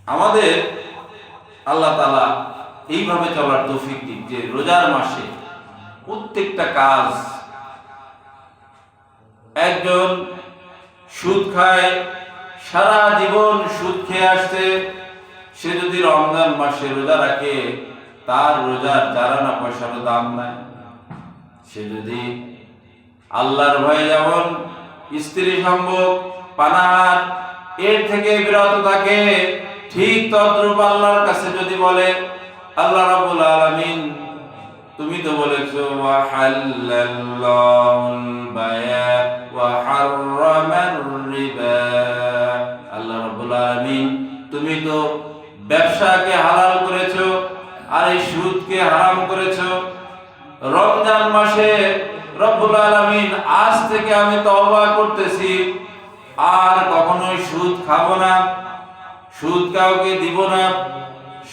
আমাদের আল্লাহ তাআলা এইভাবে চলার তৌফিক দিন যে রোজার মাসে প্রত্যেকটা কাজ, একজন সুদ খায়, সারা জীবন সুদ খেয়ে আসছে, সে যদি রমজান মাসে রোজা রাখে তার রোজার 4 আনা পয়সারও দাম নাই। সে যদি আল্লাহর ভয়ে যেমন স্ত্রী সম্ভোগ পানাহার এর থেকে বিরত থাকে, ঠিক তদ্রূপ আল্লাহর কাছে যদি বলে, আল্লাহ রাব্বুল আলামিন তুমি তো বলেছো ওয়া হাল্লাল্লাহুল বায়া ওয়া হাররামার রিবা, আল্লাহ রাব্বুল আলামিন তুমি তো ব্যবসাকে হালাল করেছো আর এই সুদকে হারাম করেছো। রমজান মাসে রব্বুল আলামিন আজ থেকে আমি তওবা করতেছি, আর কখনোই সুদ খাবো না, সুদ কাউকে দিব না,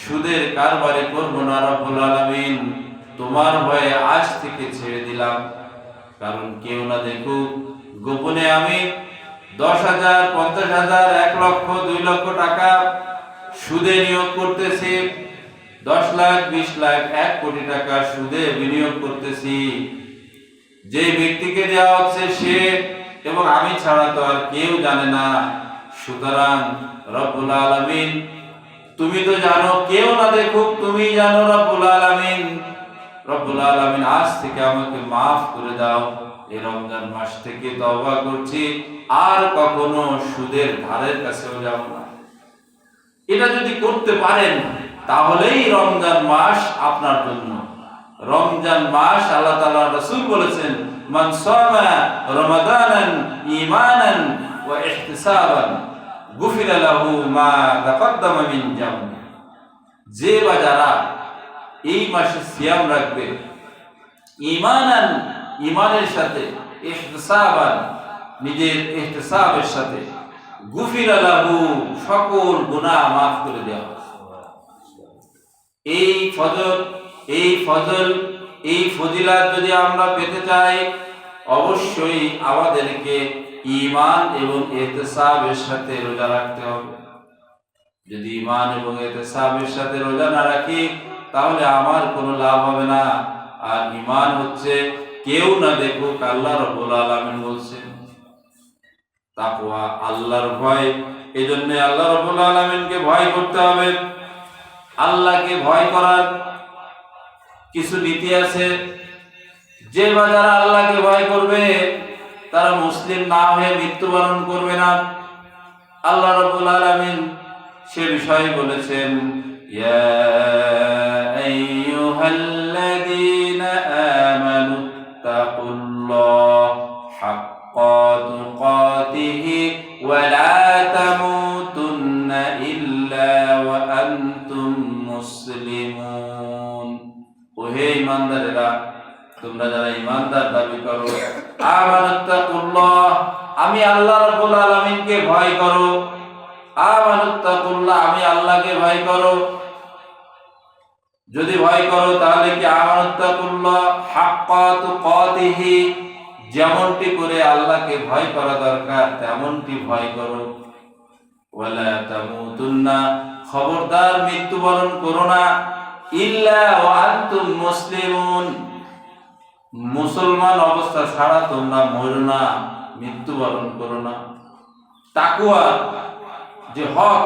সুদের কারবারে করব না। রব্বুল আলামিন তোমার ভয়ে আজ থেকে ছেড়ে দিলাম। কারণ কেউ না দেখুক গোপনে আমি 10,000, 50,000, 1 লক্ষ, 2 লক্ষ টাকা সুদে নিয়োগ করতেছি, 10 লাখ, 20 লাখ, 1 কোটি টাকা সুদে বিনিয়োগ করতেছি। যে ব্যক্তিকে দেওয়া হচ্ছে সে এবং আমি ছাড়া তো আর কেউ জানে না। সুতরাং রব্বুল আলামিন তুমি তো জানো, কেউ না দেখুক তুমি জানো। রব্বুল আলামিন আজ থেকে আমাকে মাফ করে দাও। এই রমজান মাস থেকে তওবা করছি, আর কখনো সুদের ধারের কাছেও যাব না। এটা যদি করতে পারেন তাহলেই রমজান মাস আপনার জন্য। রমজান মাস আল্লাহ তাআলা রাসূল বলেছেন, মান সামা রমাদানান ঈমানান ওয়া ইহতিসাবান গুফিরা লাহু মা তাকাদ্দামা মিন জামবি। যে বা যারা এই মাসে সিয়াম রাখবে ঈমানান, ঈমানের সাথে, ইহতিসাবান, নিজের ইহতিসাবের সাথে, গুফিরা লাহু, সকল গুনাহ মাফ করে দেওয়া হবে। এই ফজিলত যদি আমরা পেতে চাই, অবশ্যই আমাদেরকে ঈমান এবং ইহতিসাবের সাথে রোজা রাখতে হবে। যদি ঈমান এবং ইহতিসাবের সাথে রোজা না রাখি তাহলে আমার কোনো লাভ হবে না। আর ঈমান হচ্ছে কেউ না দেখুক, আল্লাহ রাব্বুল আলামিন বলছেন তাকওয়া, আল্লাহর ভয়। এজন্য আল্লাহ রাব্বুল আলামিনকে ভয় করতে হবে। আল্লাহকে ভয় করার কিছু নীতি আছে। যে বা যারা আল্লাহকে ভয় করবে তারা মুসলিম না হয়ে মৃত্যুবরণ করবে না। আল্লাহ রাব্বুল আলামিন সে বিষয়ে বলেছেন, ইয়া আইয়ুহাল্লাযীনা আমানুত্তাকুল্লাহ হাক্কা তুকাতিহি ওয়া লা তামুতুন্না ইল্লা ওয়া আনতুম মুসলিমুন। ওহে ঈমানদারেরা, তোমরা যারা ঈমানদার দাবি করো, আমানুত্তাকুল্লাহ, আমি আল্লাহ রাব্বুল আলামিনকে ভয় করো। আমানুত্তাকুল্লাহ, আমি আল্লাহকে ভয় করো। যদি ভয় করো তাহলে কি আমানুত্তাকুল্লাহ হাক্কা তুকাতিহি, যেমনটি করে আল্লাহকে ভয় করা দরকার তেমনটি ভয় করো। ওয়ালা তামুতুন্না, খবরদার মৃত্যুবরণ করো না, ইল্লা ওয়া আনতুম মুসলিমুন, মুসলমান অবস্থা ছাড়া তোমরা মরো না, মৃত্যুবরণ করো না। তাকওয়া যে হক,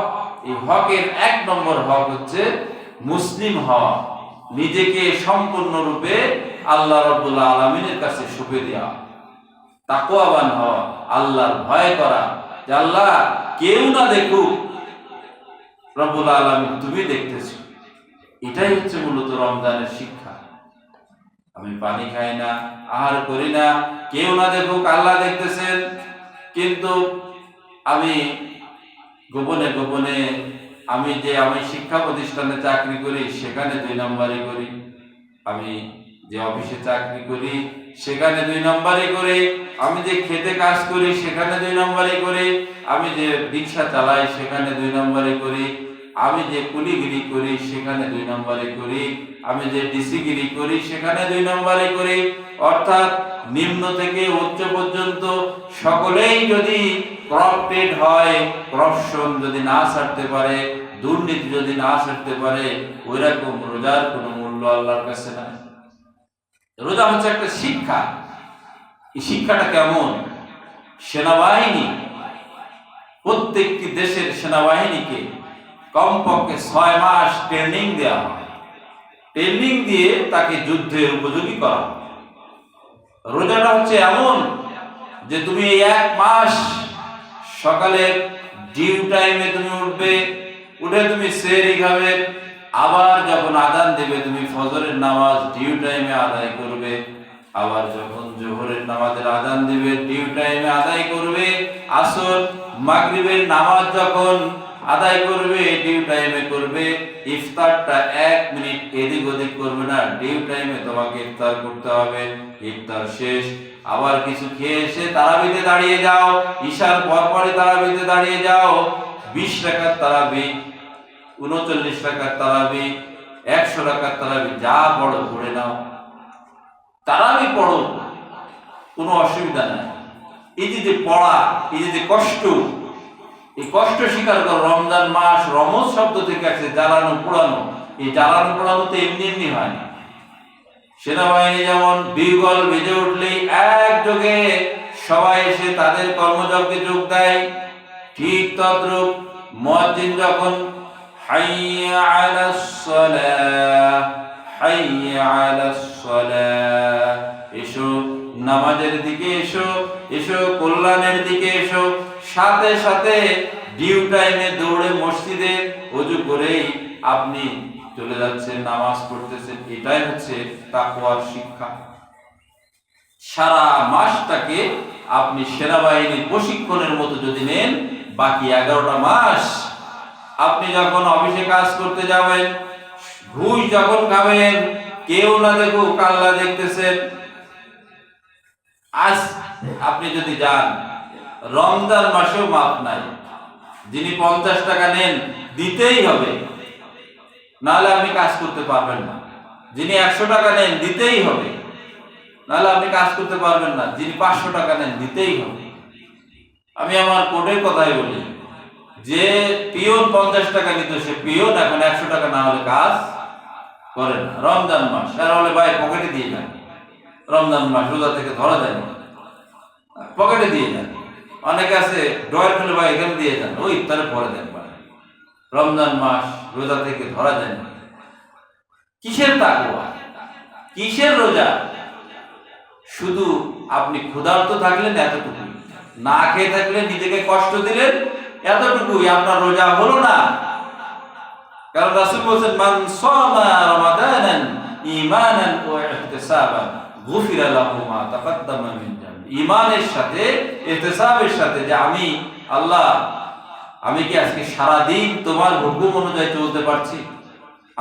এই হকের 1 নম্বর হক হচ্ছে মুসলিম হওয়া, নিজেকে সম্পূর্ণরূপে আল্লাহ রাব্বুল আলামিনের কাছে সঁপে দেওয়া, তাকওয়াবান হওয়া, আল্লাহর ভয় করা, যে আল্লাহ কেউ না দেখুক, রব্বুল আলামিন তুমি দেখতেছো। এটাই হচ্ছে মূলত রমজানের শিক্ষা। আমি পানি খাই না, আহার করি না, কেউ না দেখুক, আল্লাহ দেখতেছেন, কিন্তু আমি গোপনে গোপনে আমি শিক্ষা প্রতিষ্ঠানে চাকরি করি সেখানে 2 নম্বরই করি, আমি যে অফিসে চাকরি করি সেখানে 2 নম্বরই করি, আমি যে খেতে কাজ করি সেখানে 2 নম্বরই করি, আমি যে রিকশা চালাই সেখানে 2 নম্বরই করি, আমি যে কুলিগিরি করি সেখানে 2 নম্বরই করি, আমি যে ডিসিগিরি করি সেখানে 2 নম্বরই করি। অর্থাৎ নিম্ন থেকে উচ্চ পর্যন্ত সকলেই যদি করাপ্টেড হয়, করপশন যদি না ছাড়তে পারে, দুর্নীতি যদি না সারতে পারে ওই রকম রোজার কোনো মূল্য আল্লাহর কাছে নাই। রোজা হচ্ছে একটা শিক্ষা। এই শিক্ষাটা কেমন? সেনাবাহিনী, প্রত্যেকটি দেশের সেনাবাহিনীকে কমপক্ষে 6 মাস ট্রেনিং দেওয়া হয়। ট্রেনিং দিয়ে তাকে যুদ্ধের উপযোগী করা হয়। রোজাটা হচ্ছে এমন যে তুমি এই 1 মাস সকালে ডিউ টাইমে তুমি উঠবে, উঠে তুমি সেহরি খাবে, আবার যখন আযান দেবে তুমি ফজরের নামাজ ডিউ টাইমে আদায় করবে, আবার যখন জোহরের নামাজের আযান দিবে ডিউ টাইমে আদায় করবে, আসর মাগরিবের নামাজ যখন আদায় করবে ডিউ টাইমে করবে, ইফতারটা 1 মিনিট এদিক ওদিক করবে না, ডিউ টাইমে তোমাকে ইফতার করতে হবে। ইফতার শেষ আবার কিছু খেয়ে এসে তারাবিতে দাঁড়িয়ে যাও, ঈশার পরপরই তারাবিতে দাঁড়িয়ে যাও। 20 রাকাত তারাবি, 39 রাকাত তারাবি, 100 রাকাত তারাবি, যা পড়ো পড়ে নাও, তারাবি পড়ো, কোনো অসুবিধা নাই। এই যে পড়া, এই যে কষ্ট, এই কষ্ট স্বীকার করো। রমজান মাস রমজ শব্দ থেকে আসছে, জ্বালানো পোড়ানো। এই জ্বালানো পোড়ানো তো এমনি এমনি হয় না। সেনাবাহিনী যেমন বিগল বেজে উঠলেই একযোগে সবাই এসে তাদের কর্মযজ্ঞে যোগ দেয়, ঠিক তদ্রূপ মুয়াজ্জিন যখন হাইয়া আলাস সালাহ, হাইয়া আলাস সালাহ, এসো নামাজের দিকে এসো, এসো কল্যাণের দিকে এসো, সাথে সাথে ডিউ টাইমে দৌড়ে মসজিদে ওযু করেই আপনি চলে যাচ্ছেন, নামাজ পড়তেছেন। এটাই হচ্ছে তাকওয়ার শিক্ষা। সারা মাসটাকে আপনি সেনাবাহিনীর প্রশিক্ষণের মতো যদি নেন, বাকি 11টা মাস আপনি যখন অফিসে কাজ করতে যাবেন, ঘুষ যখন খাবেন, কেউ না দেখুক আল্লাহ দেখতেছেন। আজ আপনি যদি যান, রমজান মাসেও মাপ নাই। যিনি 50 টাকা নেন দিতেই হবে, নাহলে আপনি কাজ করতে পারবেন না। যিনি 100 টাকা নেন দিতেই হবে, নাহলে আপনি কাজ করতে পারবেন না। যিনি 500 টাকা নেন দিতেই হবে। আমি আমার কোর্টের কথাই বলি, যে পিওন 50 টাকা নিত, সে পিওন এখন 100 টাকা না হলে কাজ করে না। রমজান মাস আর হলে ভাই পকেটে দিয়ে যান, রমজান মাস রোজা থেকে ধরা যায় না, পকেটে দিয়ে যান। অনেকে আছে ডয়ার খুলে ভাই এখানে দিয়ে যান, ওই ইফতারের পরে দেন। রমজান মাস রোজা থেকে ধরা যায় না। কিসের তাকওয়া, কিসের রোজা? শুধু আপনি ক্ষুধার্ত থাকলেন এতটুকুই, না খেয়ে থাকলে নিজেকে কষ্ট দিলেন এতটুকুই, আপনার রোজা হলো না। কারণ রাসূল বলেছেন, মান সামা রমাদানান ঈমানান ওয়া ইহতিসাবান গুফিরা লাহু মা তাকাদ্দামা মিন যামবি। ঈমানের সাথে, ইহতিসাবের সাথে, যে আমি আল্লাহ, আমি কি আজকে সারা দিন তোমার হুকুম অনুযায়ী চলতে পারছি,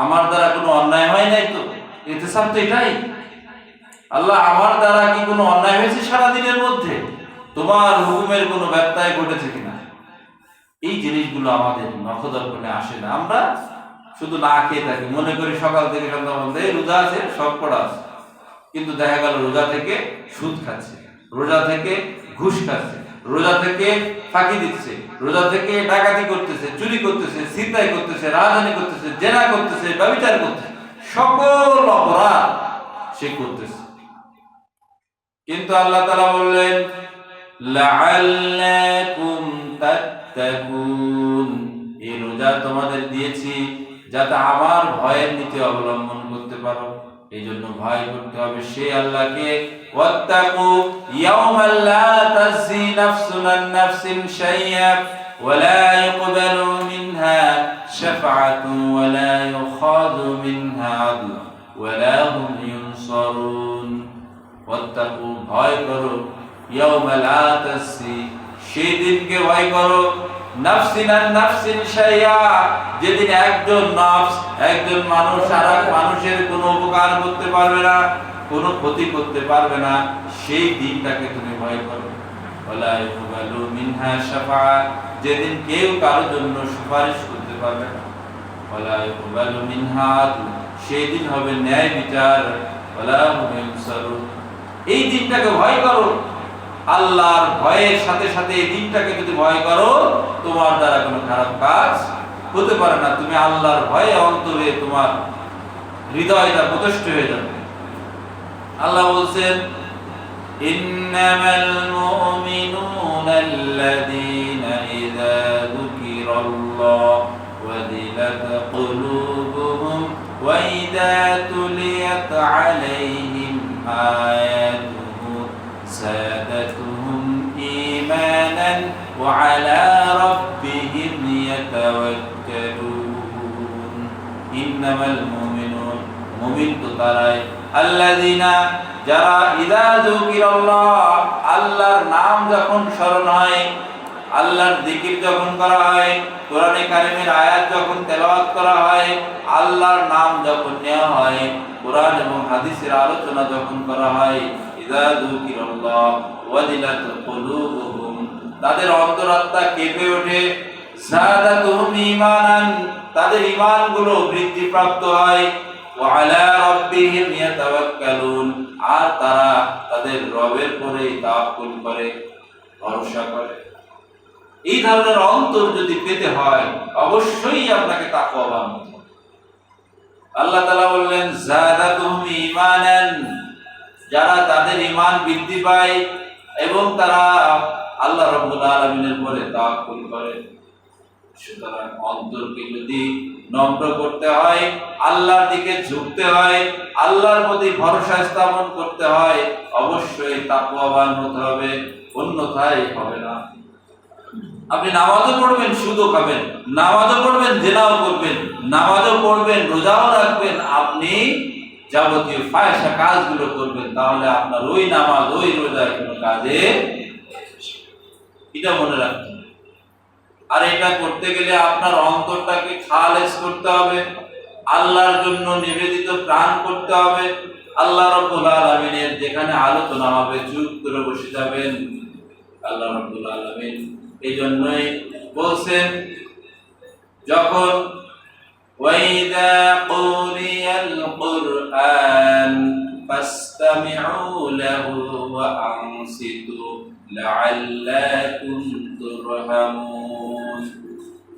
আমার দ্বারা কোনো অন্যায় হয় নাই তো? ইহতিসাব তো এটাই। আল্লাহ, আমার দ্বারা কি কোনো অন্যায় হয়েছে সারা দিনের মধ্যে? তোমার হুকুমের কোনো ব্যত্যয় ঘটেছে কিনা? এই জিনিসগুলো আমাদের নখদর্পণে আসে না। আমরা শুধু না খেয়ে থাকি, মনে করি সকাল থেকে সন্ধ্যা পর্যন্ত রোজা আছে, সব পড়া আছে, কিন্তু দেখা গেল রোজা থেকে সুদ খাচ্ছে, রোজা থেকে ঘুষ খাচ্ছে, রোজা থেকে ফাঁকি দিচ্ছে, রোজা থেকে ডাকাতি করতেছে, চুরি করতেছে, ছিনতাই করতেছে, রাজধানী করতেছে, জেনা করতেছে, ব্যভিচার করতেছে, সকল অপরাধ সে করতেছে। কিন্তু আল্লাহ তাআলা বললেন, লাআল্লাকুম তাত্তাকুন, এই রোজা তোমাদের দিয়েছি যাতে আমার ভয়ের নীতি অবলম্বন করতে পারো। এই জন্য ভয় করতে হবে সেই আল্লাহকে। ওয়াত্তাকু ইয়াওমান লা তাজজি নাফসুন আন নাফসিন শাইআ ওয়া লা ইউকবালু মিনহা শাফাআতুন ওয়া লা ইউখাযু মিনহা আদল ওয়া লা হুম ইউনসারুন। ওয়াত্তাকু, ভয় করো, ইয়াওমা লা তাজজি, সেই দিনকে ভয় করো, নাফসিন আন নাফসিন শাইআ, যেদিন একজন নফস, একজন মানুষ আর এক মানুষের কোনো উপকার করতে পারবে না, কোনো ক্ষতি করতে পারবে না, সেই দিনটাকে তুমি ভয় করো। ওয়ালা ইউকবালু মিনহা শাফাআ, যেদিন কেউ কারোর জন্য সুপারিশ করতে পারবে না। ওয়ালা ইউকবালু মিনহা আদল, সেই দিন হবে ন্যায় বিচার। ওয়ালা হুম ইউনসারুন, এই দিনটাকে ভয় করো। আল্লাহর ভয়ের সাথে সাথে এই দিনটাকে যদি ভয় করো, তোমার দ্বারা কোনো খারাপ কাজ হতে পারে না। তুমি আল্লাহর ভয়ে অন্তরে তোমার হৃদয়টা প্রতিষ্ঠিত হয়ে যাবে। আল্লাহ বলছেন, ইন্নামাল মুমিনুনা আল্লাযীনা ইযা যুকিরাল্লাহ ওয়াজিলাত কুলুবুহুম ওয়া ইযা তুলিয়াত আলাইহিম আয়াতুহু زادتهم إيمانا وعلى ربهم يتوكلون إنما المؤمنون মুমিন তো তারাই আল্লাযিনা যারা ইযা যুকিরাল্লাহ আল্লাহর নাম যখন স্মরণ হয়, আল্লাহর জিকির যখন করা হয়, কোরআনে কারীমের আয়াত যখন তেলাওয়াত করা হয়, আল্লাহর নাম যখন নেওয়া হয়, কোরআন এবং হাদিসের আলোচনা যখন করা হয়, ইযা যুকিরাল্লাহ ওয়াজিলাত কুলুবুহুম তাদের অন্তরাত্মা কেঁপে ওঠে, যাদাতুহুম ঈমানান তাদের ঈমানগুলো বৃদ্ধিপ্রাপ্ত হয়, ওয়া আলা রাব্বিহিম ইয়াতাওয়াক্কালুন আর তারা তাদের রবের পরে তাওয়াক্কুল করে, ভরসা করে। এই ধরনের অন্তর যদি পেতে হয় অবশ্যই আপনাকে তাকওয়াবান হতে হবে। আল্লাহ তাআলা বললেন, যাদাতুহুম ঈমানান যারা তাদের ঈমান বৃদ্ধি পায় এবং তারা আল্লাহ রাব্বুল আলামিনের পরে তাওয়াক্কুল করে। সুতরাং অন্তরকে যদি নম্র করতে হয়, আল্লাহর দিকে ঝুঁকতে হয়, আল্লাহর প্রতি ভরসা স্থাপন করতে হয়, অবশ্যই তাকওয়াবান হতে হবে, অন্যথায় হবে না। আপনি নামাজও পড়বেন, সুদও খাবেন, নামাজও পড়বেন, জিনাও করবেন, নামাজও পড়বেন, রোজাও রাখবেন, আপনি যাবতীয় ফায়সা কাজগুলো করবেন, তাহলে আপনার ওই নামাজ ওই রোজায় কোনো কাজে এটা মনে রাখতে হবে। আর এটা করতে গেলে আপনার অন্তরটাকে খালেস করতে হবে, আল্লাহর জন্য নিবেদিত প্রাণ করতে হবে। আল্লাহ রাব্বুল আলামিনের যেখানে আলোচনা হবে চুপ করে বসে যাবেন। আল্লাহ রাব্বুল আলামিন এই জন্যই বলছেন, যখন ওয়াইদা কুরিয়াল কুরআন ফাসতামিউ লাহু ওয়া আনসিতু লাআল্লাকুম তুরহামুন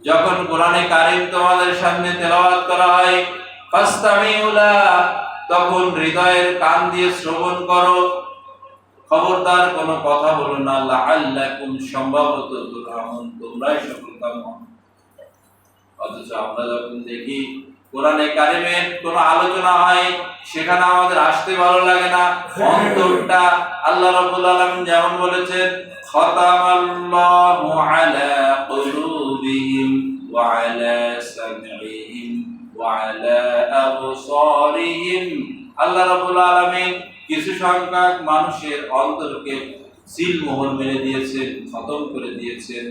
যখন কোরআনে কারীম তোমাদের সামনে তেলাওয়াত করা হয়, ফাসতামিউ লা তখন হৃদয়ের কান দিয়ে শ্রবণ করো, খবরদার কোনো কথা বলো না, লাআল্লাকুম সম্ভবত তুরহামুন তোমরাই সফলকাম হবে। অথচ আমরা যখন দেখি কোরআনে কারীমের কোনো আলোচনা হয়, সেখানে আমাদের আসতে ভালো লাগে না, অন্তরটা আল্লাহ রাব্বুল আলামিন যেমন বলেছেন, খাতামাল্লাহু আলা কুলুবিহিম ওয়া আলা সামঈহিম ওয়া আলা আবসারিহিম আল্লাহ রাব্বুল আলামিন কিছু সংখ্যক মানুষের অন্তরকে সিল মোহর মেরে দিয়েছেন, খতম করে দিয়েছেন।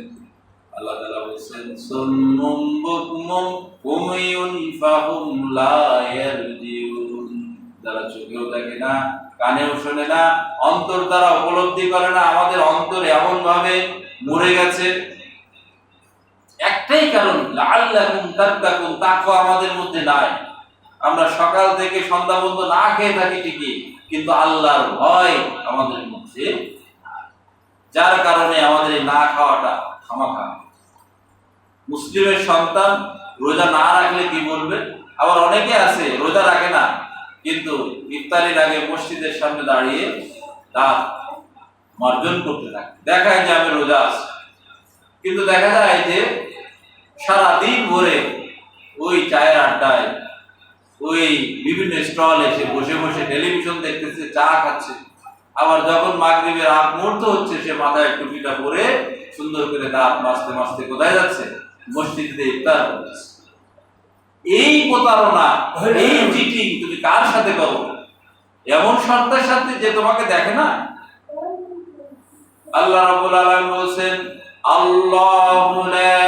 আল্লাহ তাআলা বলেন, সুম্মুম বুকমুম উমাইয়ুন ফাহুম লা ইয়ারজিউন যারা চোখেও দেখে না, কানেও শোনে না, অন্তর দ্বারা উপলব্ধি করে না। আমাদের অন্তর এমন ভাবে মরে গেছে, একটাই কারণ, লাআল্লাকুম তাত্তাকুন তাকওয়া আমাদের মধ্যে নাই। আমরা সকাল থেকে সন্ধ্যা পর্যন্ত না খেয়ে থাকি ঠিকই, কিন্তু আল্লাহর ভয় আমাদের মধ্যে, যার কারণে আমাদের না খাওয়াটা খামাখা। মুসলিমের সন্তান রোজা না রাখলে কি বলবে? আবার অনেকে আছে রোজা রাখে না, কিন্তু ইফতারির আগে মসজিদের সামনে দাঁড়িয়ে দাঁত মার্জন করতে থাকে, দেখায় যে আমি রোজা আছি। কিন্তু দেখা যায় যে সারাদিন ভরে ওই চায়ের আড্ডায়, ওই বিভিন্ন স্টলে এসে বসে বসে টেলিভিশন দেখতেছে, চা খাচ্ছে। আবার যখন মাগরিবের আগ মুহূর্ত হচ্ছে, সে মাথায় টুপিটা পরে সুন্দর করে দাঁত মাজতে মাজতে কোথায় যাচ্ছে? মসজিদে ইফতার করতেছে। এই প্রতারণা, এই চিটিং তুমি কার সাথে করো? এমন সন্তানের সাথে যে তোমাকে দেখে না। আল্লাহ রাব্বুল আলামিন বলেন, আল্লাহু লা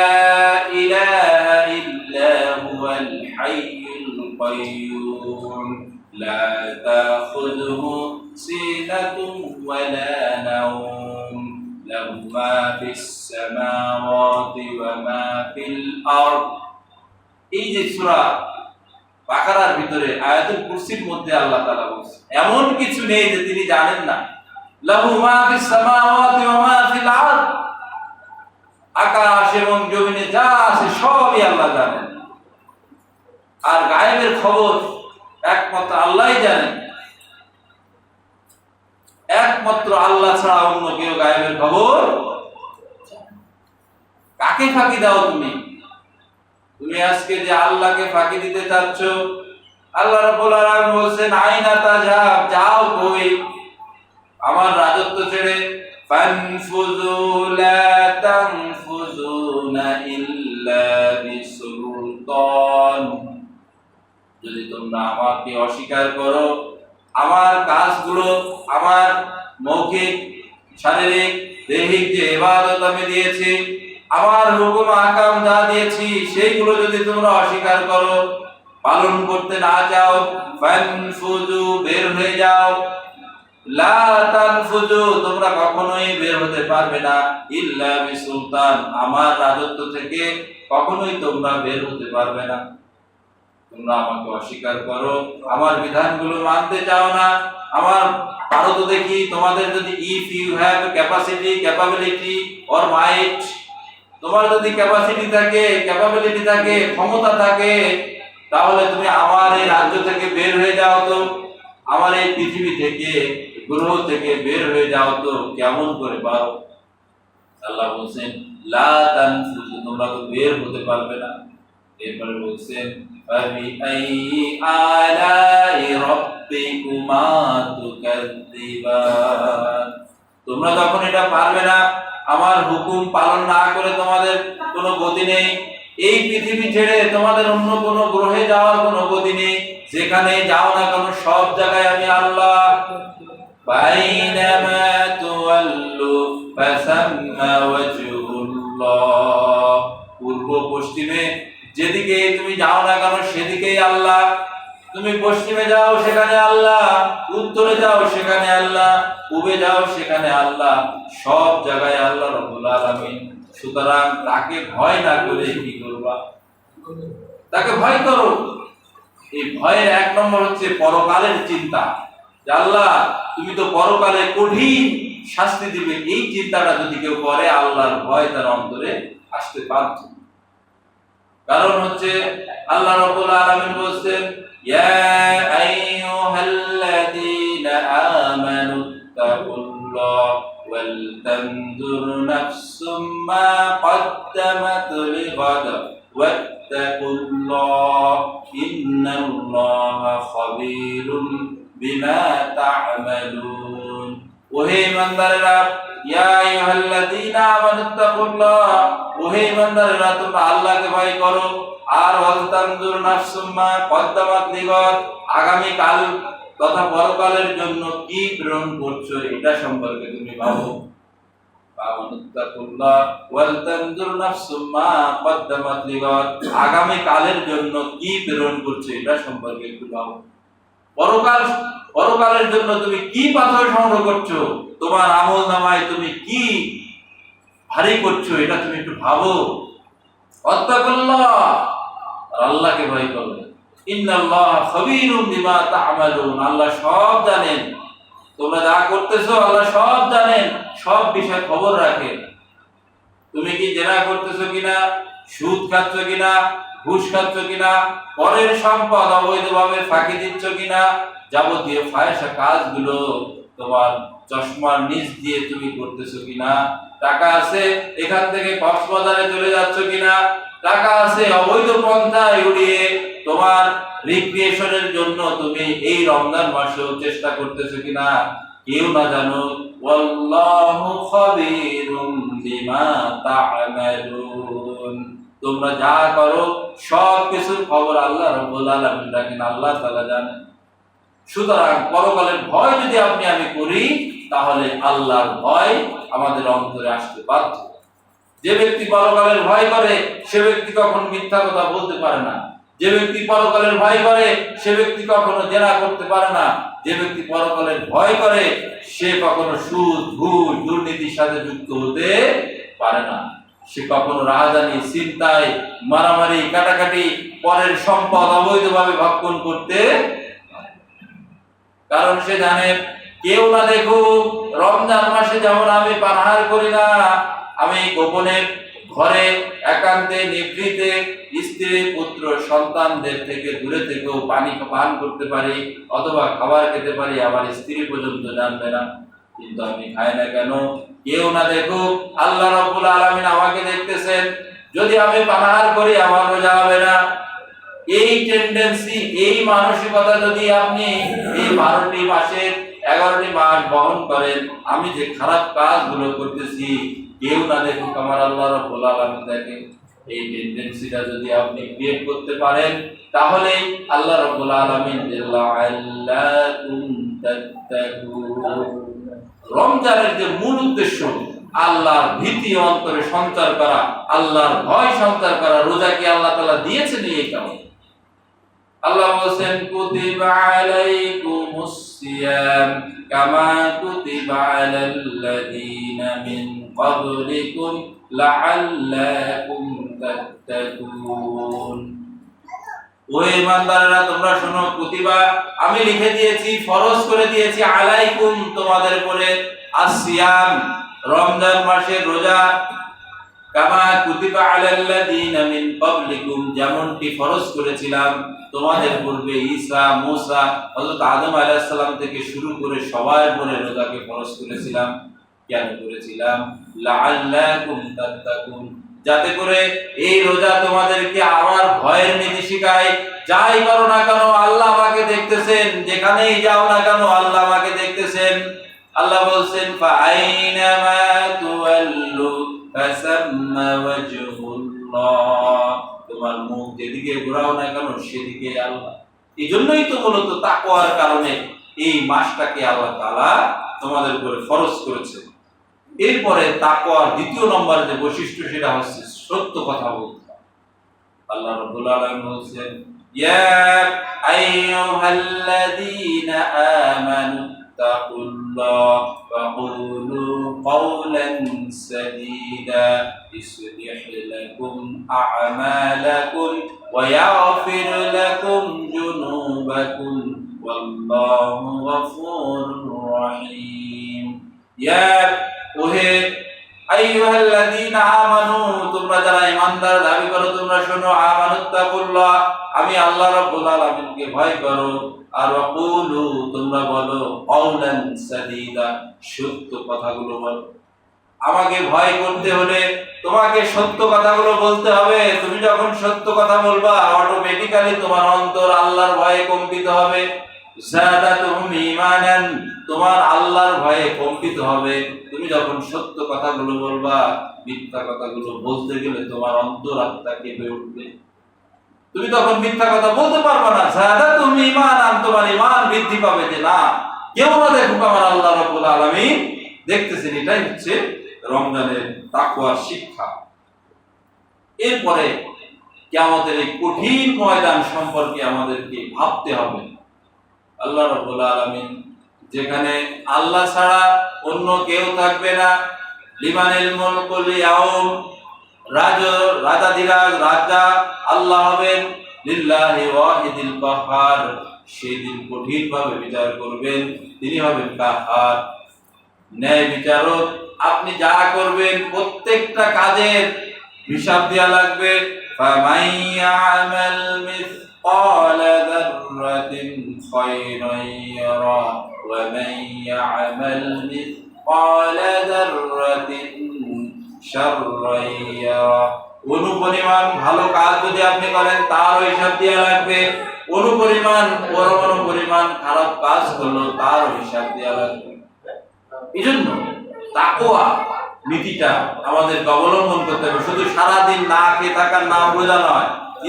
ইলাহা ইল্লা হুয়াল হাইয়ুল কাইয়্যুম লা তাখুযুহু সিনাতুন ওয়া লা নাওম লাহু মা ফিস সামাওয়াতি ওয়া মা ফিল আরদ। এই যে সূরা বাকারার ভিতরে আয়াতুল কুরসির মধ্যে আল্লাহ তাআলা বলেছেন, এমন কিছু নেই যে তিনি জানেন না। লাহু মা ফিস সামাওয়াতি ওয়া মা ফিল আরদ, আকাশ এবং জমিনে যা আছে সবই আল্লাহ জানেন। আর গায়েবের খবর একমাত্র আল্লাহই জানেন। একমাত্র আল্লাহ ছাড়া অন্য কেউ গায়েবের খবর। কাকে ফাঁকি দাও তুমি? তুমি আজকে যে আল্লাহকে ফাঁকি দিতে চাচ্ছ, আল্লাহ রাব্বুল আলামিন বলেন আইনা তাযহাব, যাও কই আমার রাজত্ব ছেড়ে। ফানফুযু লা তানফুযুনা ইল্লা বিসুলতান, যদি তোমরা আমাকে অস্বীকার করো, আমার কাজগুলো, আমার মৌখিক, শারীরিক, দৈহিক যে ইবাদত আমি দিয়েছি, আমার হুকুম আহকাম যা দিয়েছি, সেইগুলো যদি তোমরা অস্বীকার করো, পালন করতে না চাও, ফানফুযু, বের হয়ে যাও। লা তানফুযু, তোমরা কখনোই বের হতে পারবে না, ইল্লা বিসুলতান, আমার রাজত্ব থেকে কখনোই তোমরা বের হতে পারবে না। তোমরা আমাকে অস্বীকার করো, আমার বিধানগুলো মানতে চাও না। আমার পারো তো দেখি তোমাদের যদি, if you have capacity, capability or might, তোমার যদি ক্যাপাসিটি থাকে, ক্যাপাবিলিটি থাকে, ক্ষমতা থাকে, তাহলে তুমি আমার এই রাজ্য থেকে বের হয়ে যাও তো, আমার এই পৃথিবী থেকে, গ্রহ থেকে বের হয়ে যাও তো, কেমন করে পারো? আল্লাহ বলছেন লা তানফুযু, তোমরা তো বের হতে পারবে না। এরপরে বলছেন ফাবিআইয়ি আলাই রাব্বিকুমা তুকাযযিবান, তোমরা যখন এটা পারবে না, আমার হুকুম পালন না করে তোমাদের কোনো গতি নেই, এই পৃথিবী ছেড়ে তোমাদের অন্য কোনো গ্রহে যাওয়ার কোনো গতি নেই, যেখানে যাও না কেন সব জায়গায় আমি আল্লাহ। বাইনামা তুওয়াল্লু ফাসাম্মা ওয়াজহুল্লাহ, পূর্ব পশ্চিমে যেদিকে তুমি যাও না কেন সেদিকেই আল্লাহ। তুমি পশ্চিমে যাও সেখানে আল্লাহ, উত্তরে যাও সেখানে আল্লাহ, পূবে যাও সেখানে আল্লাহ, সব জায়গায় আল্লাহ রাব্বুল আলামিন। সুতরাং তাকে ভয় না করে কি করবা? তাকে ভয় করো। এই ভয়ের এক নম্বর হচ্ছে পরকালের চিন্তা, যে আল্লাহ তুমি তো পরকালে কঠিন শাস্তি দিবে, এই চিন্তাটা যদি কেউ করে, আল্লাহর ভয় তার অন্তরে আসতে বাধ্য। কারণ হচ্ছে আল্লাহ রাব্বুল আলামিন বলেন ইয়া আইয়ুহাল্লাযীনা আমানু তাকুল্লাহ ওয়াল তানজুর নাফসুম মা কদ্দামাত লিগাদ ওয়াত্তাকুল্লাহ ইন্নাল্লাহা খাবীরুম বিমা তা'মালুন। ওহে ইমানদারেরা, ইয়া আইয়ুহাল্লাযীনা আমানু তাকুল্লাহ, ওহে ইমানদারেরা তোমরা আল্লাহকে ভয় করো। আর ওয়াল তানজুর নাফসুম মা কদ্দামাত লিগাদ, আগামী কাল তথা পরকালের জন্য কি প্রেরণ করছো এটা সম্পর্কে তুমি ভাবো। আমানুত্তাকুল্লাহ ওয়াল তানজুর নাফসুম মা কদ্দামাত লিগাদ, আগামী কালের জন্য কি প্রেরণ করছো এটা সম্পর্কে একটু ভাবো। পরকালের জন্য তুমি কি পাথর সংগ্রহ করছো, তোমার আমলনামায় তুমি কি ভারী করছো, এটা তুমি একটু ভাবো। ওয়াত্তাকুল্লাহ, আল্লাহকে ভয় করো। ইন্নাল্লাহা খাবীরুম বিমা তা'মালুন, আল্লাহ সব জানেন, তোমরা যা করতেছো আল্লাহ সব জানেন, সব বিষয় খবর রাখেন। তুমি কি জেনা করতেছো কিনা, সুদ খাচ্ছ কিনা, ঘুষ খাচ্ছ কিনা, পরের সম্পদ অবৈধভাবে ফাঁকি দিচ্ছ কিনা, যাবতীয় ফাহিশা কাজগুলো তোমার চশমার নিচ দিয়ে তুমি করতেছো কিনা, টাকা আছে এখান থেকে কক্সবাজারে চলে যাচ্ছ কিনা, টাকা আছে অবৈধ পন্থায় উড়িয়ে তোমার রিক্রিয়েশনের জন্য তুমি এই রমজান মাসেও চেষ্টা করতেছো কিনা, কেউ না জানো। ওয়াল্লাহু খাবীরুম বিমা তা'মালুন, তোমরা যা করো সব কিছুর খবর আল্লাহ রাব্বুল আলামিন রাখেন, আল্লাহ তাআলা জানেন। সুতরাং পরকালের ভয় যদি আমি করি, তাহলে আল্লাহর ভয় আমাদের অন্তরে আসতে বাধ্য। যে ব্যক্তি পরকালের ভয় করে সে ব্যক্তি কখনো মিথ্যা কথা বলতে পারে না। যে ব্যক্তি পরকালের ভয় করে সে ব্যক্তি কখনো জেনা করতে পারে না। যে ব্যক্তি পরকালের ভয় করে সে কখনো সুদ, ঘুষ, দুর্নীতির সাথে যুক্ত হতে পারে না। সে কখনো রাহাজানি, ছিনতাই, মারামারি, কাটাকাটি, পরের সম্পদ অবৈধভাবে ভক্ষণ করতে, কারণ সে জানে কেউ না দেখুক, রমজান মাসে যেমন আমি পানাহার করি না, আমি গোপনে ঘরে একান্তে নিভৃতে স্ত্রী পুত্র সন্তানদের থেকে দূরে থেকেও পানি পান করতে পারি অথবা খাবার খেতে পারি, আমার স্ত্রী পর্যন্ত জানবে না, কিন্তু আমি খাই না কেন? কেউ না দেখুক, আল্লাহ রাব্বুল আলামিন আমাকে দেখতেছেন। যদি আমি পানাহার করি আমার রোজা হবে না। এই টেন্ডেন্সি, এই মানসিকতা যদি আপনি এই 12টি মাসের 11টি মাস বহন করেন, আমি যে খারাপ কাজগুলো করতেছি কেউ না দেখুক, আমার আল্লাহ রাব্বুল আলামিন দেখেন, এই টেন্ডেন্সিটা যদি আপনি ক্রিয়েট করতে পারেন, তাহলে আল্লাহ রাব্বুল আলামিন লাআল্লাকুম তাত্তাকুন, রমজানের যে মূল উদ্দেশ্য আল্লাহর ভীতি অন্তরে সঞ্চার করা, আল্লাহর ভয় সঞ্চার করা, রোজাকে আল্লাহ তাআলা দিয়েছেন এই কারণে। আল্লাহ বলেন কুতিবা আলাইকুমুস সিয়াম কামা কুতিবা আলাল্লাযীনা মিন ক্বাবলিকুম লাআল্লাকুম তাত্তাকুন। ও ঈমানদাররা, তোমরা শোনো, কুতিবা আমি লিখে দিয়েছি, ফরজ করে দিয়েছি, আলাইকুম তোমাদের উপরে, আসিয়াম রমজান মাসের রোজা, কামা কুতিবা আলাল্লাযীনা মিন ক্বাবলিকুম যেমনটি ফরজ করেছিলাম তোমাদের পূর্বে ঈসা, মূসা, হযরত আদম আলাইহিস সালাম থেকে শুরু করে সবার উপরে রোজাকে ফরজ করেছিলাম। কেন করেছিলাম? লাআল্লাকুম তাত্তাকুন, যাতে করে এই রোজা তোমাদেরকে আমার ভয়ের নীতি শিখায়। যাই করো না কেন আল্লাহ আমাকে দেখতেছেন, যেখানেই যাও না কেন আল্লাহ আমাকে দেখতেছেন। আল্লাহ বলছেন ফাআইনামা তুওয়াল্লু ফাসাম্মা ওয়াজহুল্লাহ, তোমার মুখ যেদিকে ঘোরাও না কেন সেদিকে আল্লাহ। এই জন্যই তো মূলত তাকওয়ার কারণে এই মাসটাকে আল্লাহ তাআলা তোমাদের উপরে ফরজ করেছে। এরপরে তাকওয়ার দ্বিতীয় নম্বর যে বৈশিষ্ট্য সেটা হচ্ছে সত্য কথা বলতে। আল্লাহ রাব্বুল আলামিন বলেন ইয়া আইয়ুহাল্লাযীনা আমানু তাকুল্লাহ ওয়া কুলু কওলান সাদীদা ইসলিহ লাকুম আ'মালাকুম ওয়া ইয়াগফির লাকুম যুনুবাকুম ওয়াল্লাহু গফুরুর রহিম। ইয়া ওহে আইয়ুহাল্লাযীনা আমানু, তোমরা যারা ঈমানদার দাবি করো তোমরা শোনো, আমানুত্তাকুল্লাহ, আমি আল্লাহ রাব্বুল আলামিনকে ভয় করো। আর ওয়াকুলু, তোমরা বলো, কওলান সাদীদা, সত্য কথাগুলো বলো। আমাকে ভয় করতে হলে তোমাকে সত্য কথাগুলো বলতে হবে। তুমি যখন সত্য কথা বলবা অটোমেটিক্যালি তোমার অন্তর আল্লাহর ভয়ে কম্পিত হবে। যাদাতুহুম ঈমানান, তোমার আল্লাহর ভয়ে কম্পিত হবে। তুমি যখন সত্য কথাগুলো বলবা, মিথ্যা কথাগুলো বলতে গেলে তোমার অন্তরাত্মা কেঁপে উঠবে। তুমি তখন মিথ্যা কথা বলতে পারবে না। যাদাতুহুম ঈমানান, তোমার ঈমান বৃদ্ধি পাবে যে না, কেউ না দেখুক আমার আল্লাহ রাব্বুল আলামিন দেখতেছেন। এটাই হচ্ছে রমজানের তাকওয়ার শিক্ষা। এরপরে কিয়ামতের এই কঠিন ময়দান সম্পর্কে আমাদেরকে ভাবতে হবে। আল্লাহ রাব্বুল আলামিন যেখানে আল্লাহ ছাড়া অন্য কেউ থাকবে না, লিমানিল মুলকুল ইয়াউম, রাজাধিরাজ রাজা আল্লাহ হবেন, লিল্লাহি ওয়াহিদিল কাহ্হার, সেদিন কঠিনভাবে বিচার করবেন, তিনি হবেন কাহ্হার, ন্যায় বিচারক। আপনি যা করবেন প্রত্যেকটা কাজের হিসাব দেয়া লাগবে। ফামান ইয়ামাল মিসকালা যাররাতিন খায়রান ইয়ারা ওয়া মান ইয়ামাল মিসকালা যাররাতিন শাররান ইয়ারা। অনুপরিমাণ ভালো কাজ যদি আপনি করেন তার হিসাব দেয়া লাগবে। অনুপরিমাণ পরমাণু পরিমাণ খারাপ কাজ করলো তার হিসাব দেয়া লাগবে। এজন্য তাকওয়া নীতিটা আমাদের অবলম্বন করতে হবে। শুধু সারাদিন না খেয়ে থাকার নাম রোজা নয়,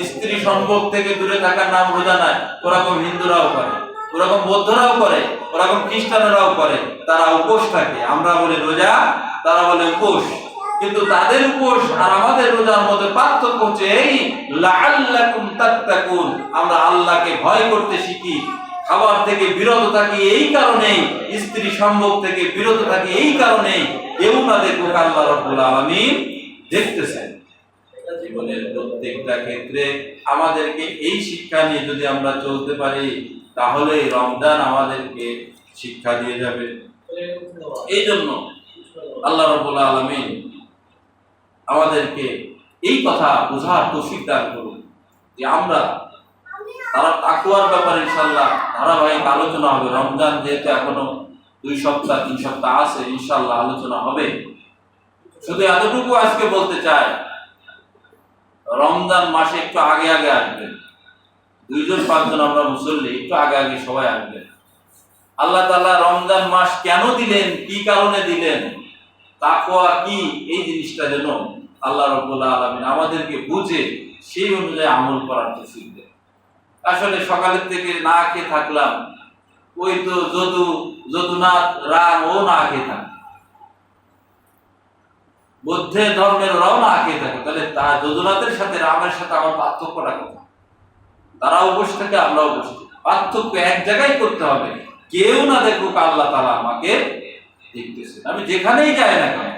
স্ত্রী সম্ভোগ থেকে দূরে থাকার নাম রোজা নয়। ওরকম হিন্দুরাও করে, ওরকম বৌদ্ধরাও করে, ওরকম খ্রিস্টানরাও করে। তারা উপোস থাকে, আমরা বলি রোজা, তারা বলে উপোস। কিন্তু তাদের উপোস আর আমাদের রোজার মধ্যে পার্থক্য হচ্ছে এই লাআল্লাকুম তাত্তাকুন, আমরা আল্লাহকে ভয় করতে শিখি, খাবার থেকে বিরত থাকি এই কারণেই, স্ত্রী সম্ভোগ থেকে বিরত থাকি এই কারণেই। কেউ না দেখুক আল্লাহ রাব্বুল আলামিন দেখতেছেন। জীবনের প্রত্যেকটা ক্ষেত্রে আমাদেরকে এই শিক্ষা নিয়ে যদি আমরা চলতে পারি তাহলে রমজান আমাদেরকে শিক্ষা দিয়ে যাবে। এই জন্য আল্লাহ রাব্বুল আলামিন আমাদেরকে এই কথা বোঝার তৌফিক দান করুন যে আমরা তারা তাকওয়ার ব্যাপারে ইনশাআল্লাহ ধারাবাহিক আলোচনা হবে। রমজান যেহেতু এখনো 2 সপ্তাহ 3 সপ্তাহ আছে, ইনশাআল্লাহ আলোচনা হবে। শুধু এতটুকু আজকে বলতে চাই, রমজান মাসে একটু আগে আগে আসবেন। 2-5 জন আমরা মুসল্লি, একটু আগে আগে সবাই আসবেন। আল্লাহ তাআলা রমজান মাস কেন দিলেন, কি কারণে দিলেন, তাকওয়া কি, এই জিনিসটা যেন আল্লাহ রাব্বুল আলামিন আমাদেরকে বুঝে সেই অনুযায়ী আমল করার তৌফিক দেন। আসলে সকালের থেকে না খেয়ে থাকলাম, ওই তো যদুনাথ রাম ও না খেয়ে থাকে, বৌদ্ধ ধর্মের ওরাও না খেয়ে থাকে, তাহলে যদুনাথের সাথে রামের সাথে আমার পার্থক্যটা কোথায়? তারাও বসে থাকে, আমরাও বসে থাকি, পার্থক্য এক জায়গায় করতে হবে। কেউ না দেখুক, আল্লাহ তাআলা আমাকে দেখতেছেন, আমি যেখানেই যাই না কেন।